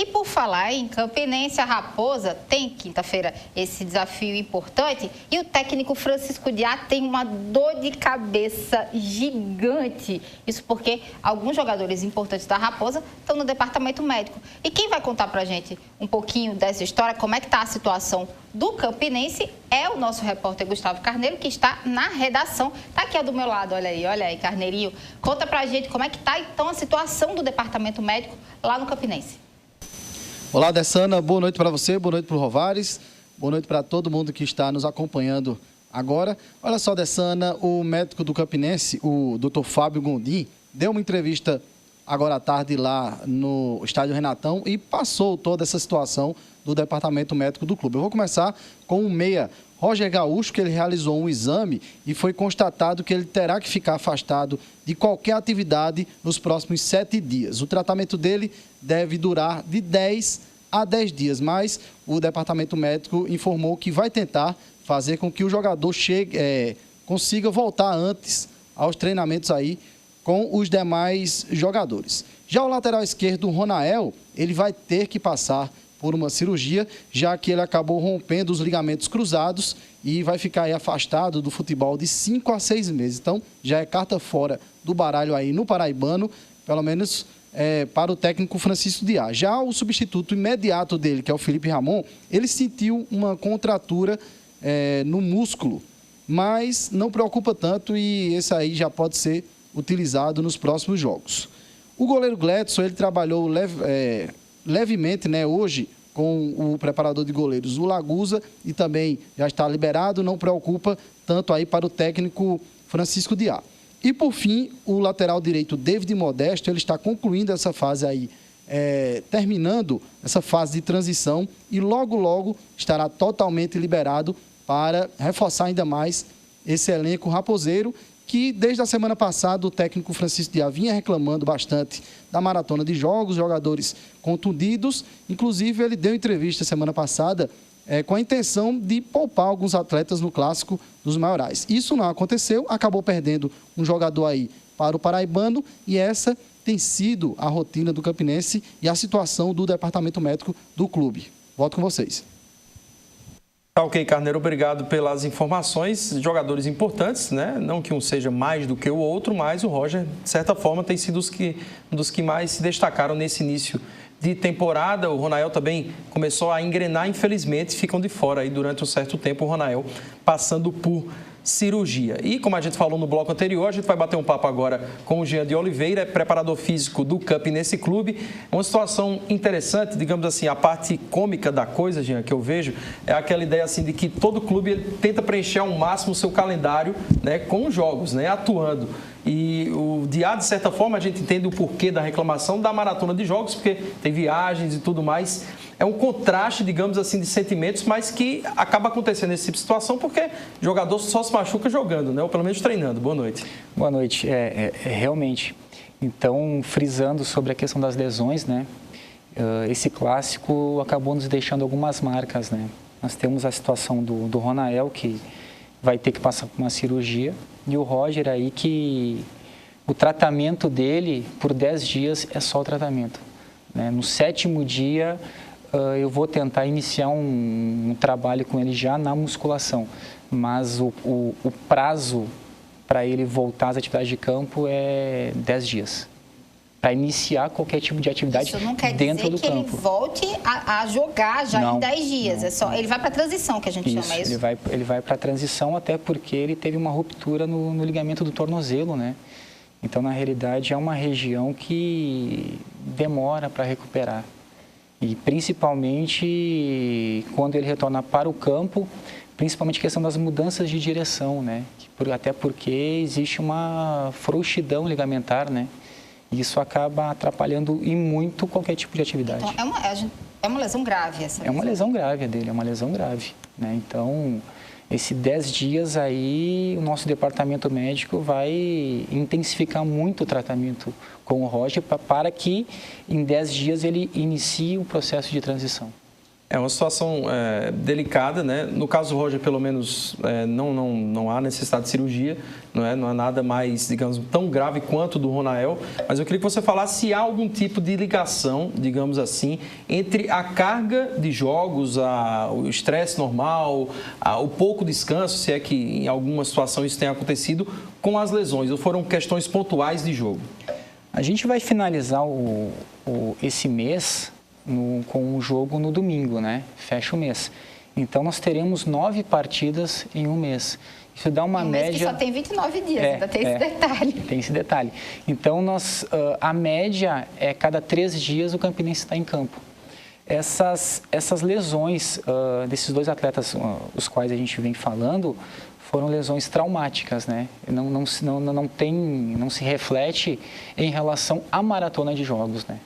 E por falar em Campinense, a Raposa tem quinta-feira esse desafio importante e o técnico Francisco Diá tem uma dor de cabeça gigante. Isso porque alguns jogadores importantes da Raposa estão no departamento médico. E quem vai contar pra gente um pouquinho dessa história, como é que está a situação do Campinense, é o nosso repórter Gustavo Carneiro, que está na redação. Está aqui do meu lado, olha aí, Carneirinho. Conta pra gente como é que está então a situação do departamento médico lá no Campinense. Olá, Dessana, boa noite para você, boa noite para o Rovares, boa noite para todo mundo que está nos acompanhando agora. Olha só, Dessana, o médico do Campinense, o Dr. Fábio Gondim, deu uma entrevista agora à tarde lá no Estádio Renatão e passou toda essa situação do departamento médico do clube. Eu vou começar com o meia Roger Gaúcho, que ele realizou um exame e foi constatado que ele terá que ficar afastado de qualquer atividade nos próximos 7 dias. O tratamento dele deve durar de 10 a 10 dias, mas o departamento médico informou que vai tentar fazer com que o jogador consiga voltar antes aos treinamentos aí com os demais jogadores. Já o lateral esquerdo, o Ronael, ele vai ter que passar por uma cirurgia, já que ele acabou rompendo os ligamentos cruzados e vai ficar aí afastado do futebol de 5 a 6 meses. Então, já é carta fora do baralho aí no Paraibano, pelo menos para o técnico Francisco Diá. Já o substituto imediato dele, que é o Felipe Ramon, ele sentiu uma contratura no músculo, mas não preocupa tanto e esse aí já pode ser utilizado nos próximos jogos. O goleiro Gledson, ele trabalhou levemente, hoje com o preparador de goleiros, o Lagusa, e também já está liberado, não preocupa tanto aí para o técnico Francisco Diá. E, por fim, o lateral direito, David Modesto, ele está concluindo essa fase aí, terminando essa fase de transição e logo estará totalmente liberado para reforçar ainda mais esse elenco raposeiro, que desde a semana passada o técnico Francisco Diá vinha reclamando bastante da maratona de jogos, jogadores contundidos. Inclusive, ele deu entrevista semana passada com a intenção de poupar alguns atletas no Clássico dos Maiorais. Isso não aconteceu, acabou perdendo um jogador aí para o Paraibano e essa tem sido a rotina do Campinense e a situação do departamento médico do clube. Volto com vocês. Ok, Carneiro, obrigado pelas informações. Jogadores importantes, né? Não que um seja mais do que o outro, mas o Roger, de certa forma, tem sido um dos que mais se destacaram nesse início de temporada. O Ronael também começou a engrenar, infelizmente, ficam de fora aí durante um certo tempo o Ronael passando por cirurgia. E como a gente falou no bloco anterior, a gente vai bater um papo agora com o Jean de Oliveira, preparador físico do Campinense Clube. É uma situação interessante, digamos assim, a parte cômica da coisa, Jean, que eu vejo, é aquela ideia assim de que todo clube ele tenta preencher ao máximo o seu calendário, né, com jogos, né, atuando. E o Diá, de certa forma, a gente entende o porquê da reclamação da maratona de jogos, porque tem viagens e tudo mais. É um contraste, digamos assim, de sentimentos, mas que acaba acontecendo nesse tipo de situação porque o jogador só se machuca jogando, né? Ou pelo menos treinando. Boa noite. Boa noite. Realmente. Então, frisando sobre a questão das lesões, né? Esse clássico acabou nos deixando algumas marcas, né? Nós temos a situação do Ronael, que vai ter que passar por uma cirurgia, e o Roger aí que o tratamento dele por 10 dias é só o tratamento, né? No 7º dia eu vou tentar iniciar um trabalho com ele já na musculação, mas o prazo para ele voltar às atividades de campo é 10 dias. Para iniciar qualquer tipo de atividade dentro do campo. Isso não quer dizer que ele volte a jogar já em 10 dias. Ele vai para a transição, que a gente chama isso. Ele vai para a transição, até porque ele teve uma ruptura no ligamento do tornozelo, né? Então, na realidade, é uma região que demora para recuperar. E principalmente quando ele retornar para o campo, principalmente a questão das mudanças de direção, né? Até porque existe uma frouxidão ligamentar, né? Isso acaba atrapalhando e muito qualquer tipo de atividade. Então, é uma lesão grave essa lesão. É uma lesão grave dele, é uma lesão grave, né? Então, esses 10 dias aí, o nosso departamento médico vai intensificar muito o tratamento com o Roger para que em 10 dias ele inicie o processo de transição. É uma situação delicada, né? No caso do Roger, pelo menos, não há necessidade de cirurgia, não há nada mais, digamos, tão grave quanto o do Ronael. Mas eu queria que você falasse se há algum tipo de ligação, digamos assim, entre a carga de jogos, o estresse normal, o pouco descanso, se é que em alguma situação isso tenha acontecido, com as lesões, ou foram questões pontuais de jogo? A gente vai finalizar esse mês com o jogo no domingo, né? Fecha o mês. Então, nós teremos 9 partidas em um mês. Isso dá uma média... mês que só tem 29 dias, ainda tem esse detalhe. Tem esse detalhe. Então, a média é cada 3 dias o Campinense está em campo. Essas lesões desses 2 atletas, os quais a gente vem falando, foram lesões traumáticas, né? Não se reflete em relação à maratona de jogos, né?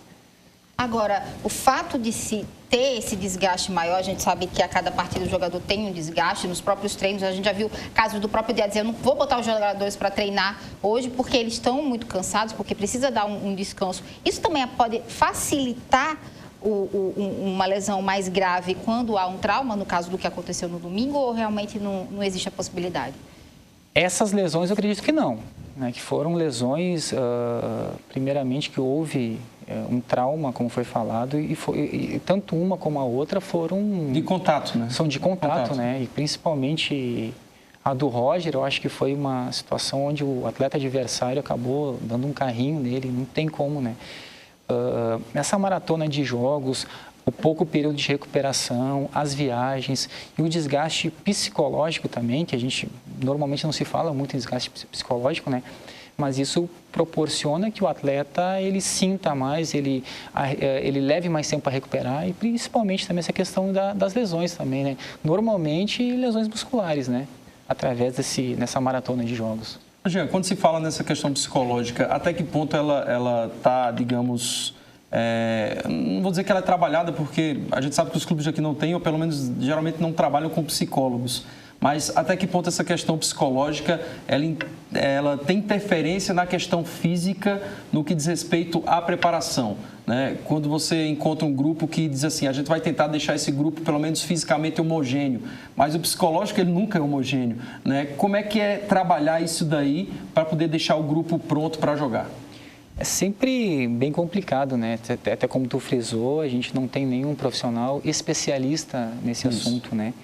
Agora, o fato de se ter esse desgaste maior, a gente sabe que a cada partida o jogador tem um desgaste, nos próprios treinos, a gente já viu casos do próprio dia dizer, eu não vou botar os jogadores para treinar hoje porque eles estão muito cansados, porque precisa dar um descanso. Isso também pode facilitar uma lesão mais grave quando há um trauma, no caso do que aconteceu no domingo, ou realmente não existe a possibilidade? Essas lesões eu acredito que não, né? Que foram lesões, primeiramente, que houve um trauma, como foi falado, e tanto uma como a outra foram... De contato, né? São de contato, né? E principalmente a do Roger, eu acho que foi uma situação onde o atleta adversário acabou dando um carrinho nele, não tem como, né? Essa maratona de jogos, o pouco período de recuperação, as viagens e o desgaste psicológico também, que a gente normalmente não se fala muito em desgaste psicológico, né? Mas isso proporciona que o atleta ele sinta mais, ele leve mais tempo para recuperar e principalmente também essa questão das lesões também, né? Normalmente lesões musculares, né? Através dessa maratona de jogos. Jean, quando se fala nessa questão psicológica, até que ponto ela está, digamos, não vou dizer que ela é trabalhada, porque a gente sabe que os clubes aqui não têm, ou pelo menos geralmente não trabalham com psicólogos, mas até que ponto essa questão psicológica ela tem interferência na questão física no que diz respeito à preparação, né? Quando você encontra um grupo que diz assim, a gente vai tentar deixar esse grupo pelo menos fisicamente homogêneo, mas o psicológico ele nunca é homogêneo, né? Como é que é trabalhar isso daí para poder deixar o grupo pronto para jogar? É sempre bem complicado, né? Até como tu frisou, a gente não tem nenhum profissional especialista nesse assunto, né?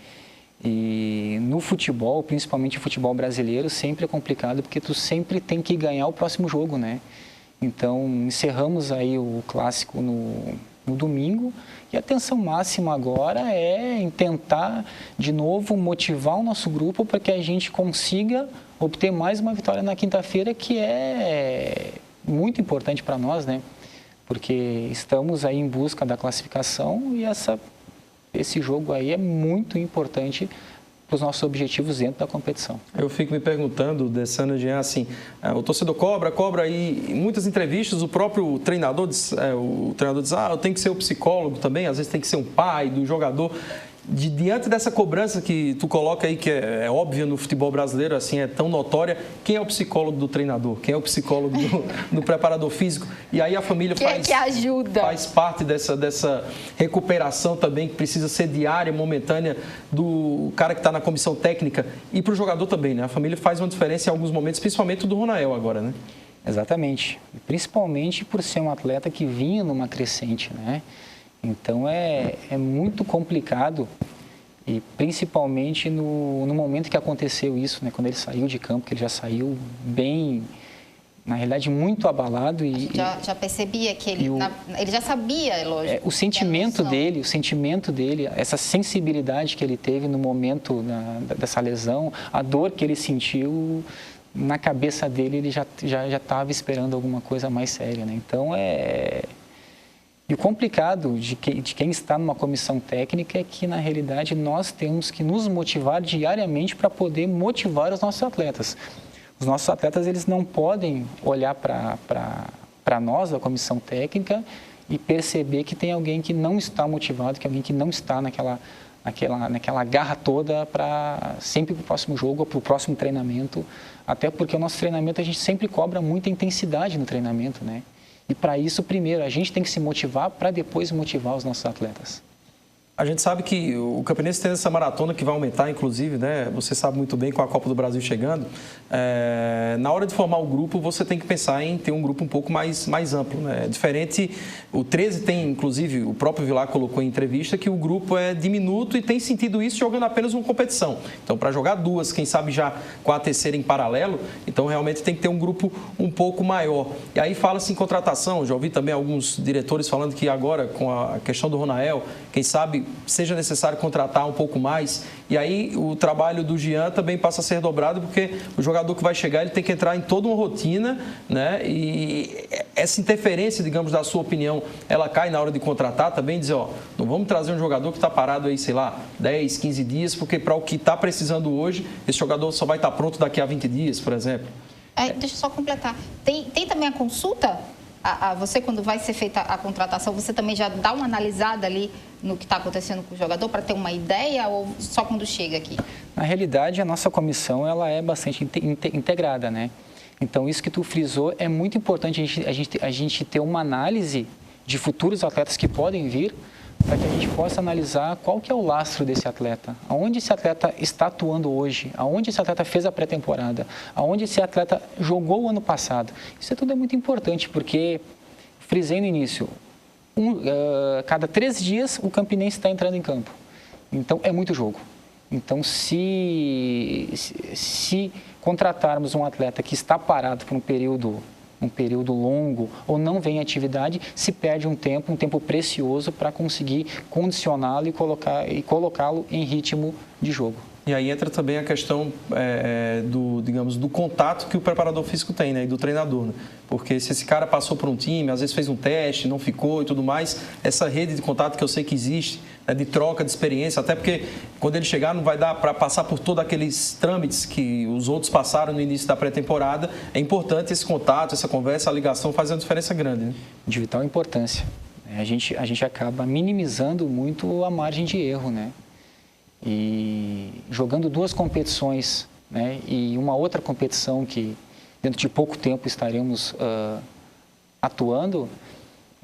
E no futebol, principalmente o futebol brasileiro, sempre é complicado porque tu sempre tem que ganhar o próximo jogo, né? Então, encerramos aí o clássico no domingo e a atenção máxima agora é em tentar, de novo, motivar o nosso grupo para que a gente consiga obter mais uma vitória na quinta-feira, que é muito importante para nós, né? Porque estamos aí em busca da classificação e esse jogo aí é muito importante para os nossos objetivos dentro da competição. Eu fico me perguntando, Dessana, Jean, assim, o torcedor cobra e em muitas entrevistas o próprio treinador diz, eu tenho que ser o psicólogo também, às vezes tem que ser um pai do jogador. Diante dessa cobrança que tu coloca aí, que é óbvia no futebol brasileiro, assim, é tão notória, quem é o psicólogo do treinador? Quem é o psicólogo do preparador físico? E aí a família faz parte dessa recuperação também, que precisa ser diária, momentânea, do cara que está na comissão técnica e para o jogador também, né? A família faz uma diferença em alguns momentos, principalmente o do Ronael agora, né? Exatamente. Principalmente por ser um atleta que vinha numa crescente, né? Então, é muito complicado e principalmente no momento que aconteceu isso, né? Quando ele saiu de campo, que ele já saiu bem, na realidade, muito abalado. Já percebia que ele já sabia, é lógico. O sentimento dele, essa sensibilidade que ele teve no momento dessa lesão, a dor que ele sentiu, na cabeça dele ele já estava esperando alguma coisa mais séria, né? Então, E o complicado de quem está numa comissão técnica é que, na realidade, nós temos que nos motivar diariamente para poder motivar os nossos atletas. Os nossos atletas, eles não podem olhar para nós, da comissão técnica, e perceber que tem alguém que não está motivado, que alguém que não está naquela garra toda para sempre para o próximo jogo ou para o próximo treinamento. Até porque o nosso treinamento, a gente sempre cobra muita intensidade no treinamento, né? E para isso, primeiro, a gente tem que se motivar para depois motivar os nossos atletas. A gente sabe que o Campinense tem essa maratona que vai aumentar, inclusive, né? Você sabe muito bem, com a Copa do Brasil chegando. Na hora de formar o grupo, você tem que pensar em ter um grupo um pouco mais amplo, né? Diferente, o 13 tem, inclusive, o próprio Vilar colocou em entrevista que o grupo é diminuto e tem sentido isso jogando apenas uma competição. Então, para jogar duas, quem sabe já com a terceira em paralelo, então realmente tem que ter um grupo um pouco maior. E aí fala-se em contratação, já ouvi também alguns diretores falando que agora, com a questão do Ronael, quem sabe seja necessário contratar um pouco mais. E aí o trabalho do Jean também passa a ser dobrado, porque o jogador que vai chegar, ele tem que entrar em toda uma rotina, né? E essa interferência, digamos, da sua opinião, ela cai na hora de contratar também, dizer, ó, não vamos trazer um jogador que está parado aí, sei lá, 10, 15 dias, porque para o que está precisando hoje, esse jogador só vai estar pronto daqui a 20 dias, por exemplo. Deixa eu só completar. Tem também a consulta? Você, quando vai ser feita a contratação, você também já dá uma analisada ali no que está acontecendo com o jogador para ter uma ideia ou só quando chega aqui? Na realidade, a nossa comissão ela é bastante integrada, né? Então, isso que tu frisou é muito importante a gente ter uma análise de futuros atletas que podem vir, para que a gente possa analisar qual que é o lastro desse atleta, aonde esse atleta está atuando hoje, aonde esse atleta fez a pré-temporada, aonde esse atleta jogou o ano passado. Isso tudo é muito importante, porque, frisei no início, cada 3 dias o Campinense está entrando em campo. Então, é muito jogo. Então, se contratarmos um atleta que está parado por um período longo ou não vem em atividade, se perde um tempo precioso para conseguir condicioná-lo e colocá-lo em ritmo de jogo. E aí entra também a questão do contato que o preparador físico tem, né, e do treinador, né? Porque se esse cara passou por um time, às vezes fez um teste, não ficou e tudo mais, essa rede de contato que eu sei que existe, né, de troca de experiência, até porque quando ele chegar não vai dar para passar por todos aqueles trâmites que os outros passaram no início da pré-temporada. É importante esse contato, essa conversa, a ligação faz uma diferença grande, né? De vital importância. A gente acaba minimizando muito a margem de erro, né? E jogando 2 competições, né, e uma outra competição que dentro de pouco tempo estaremos atuando,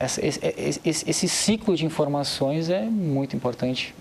esse ciclo de informações é muito importante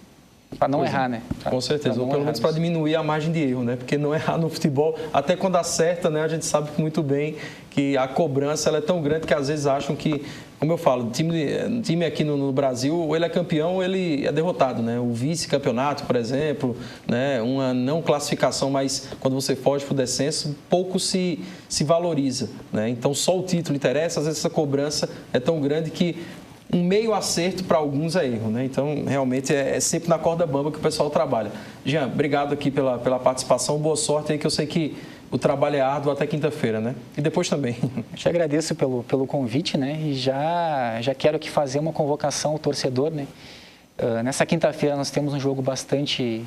para não errar, né? Com certeza, ou pelo menos para diminuir a margem de erro, né? Porque não errar no futebol, até quando acerta, né, a gente sabe muito bem que a cobrança ela é tão grande que às vezes acham que, como eu falo, time aqui no Brasil, ou ele é campeão ou ele é derrotado, né? O vice-campeonato, por exemplo, né? Uma não classificação, mas quando você foge para o descenso, pouco se valoriza, né? Então só o título interessa, às vezes essa cobrança é tão grande que um meio acerto para alguns é erro, né? Então, realmente, é sempre na corda bamba que o pessoal trabalha. Jean, obrigado aqui pela participação, boa sorte aí, que eu sei que o trabalho é árduo até quinta-feira, né? E depois também. Te agradeço pelo convite, né? E já quero aqui fazer uma convocação ao torcedor, né? Nessa quinta-feira nós temos um jogo bastante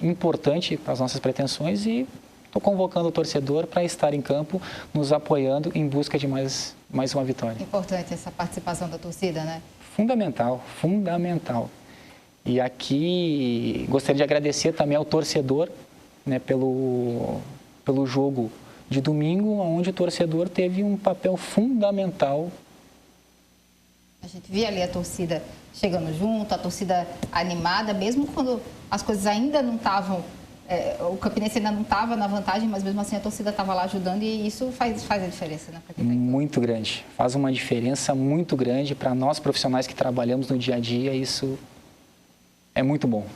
importante para as nossas pretensões e estou convocando o torcedor para estar em campo, nos apoiando em busca de mais uma vitória. Importante essa participação da torcida, né? Fundamental. E aqui gostaria de agradecer também ao torcedor, né, pelo jogo de domingo, onde o torcedor teve um papel fundamental. A gente via ali a torcida chegando junto, a torcida animada, mesmo quando as coisas ainda não estavam... o Campinense ainda não estava na vantagem, mas mesmo assim a torcida estava lá ajudando e isso faz a diferença, né? Muito grande. Faz uma diferença muito grande para nós profissionais que trabalhamos no dia a dia, isso é muito bom.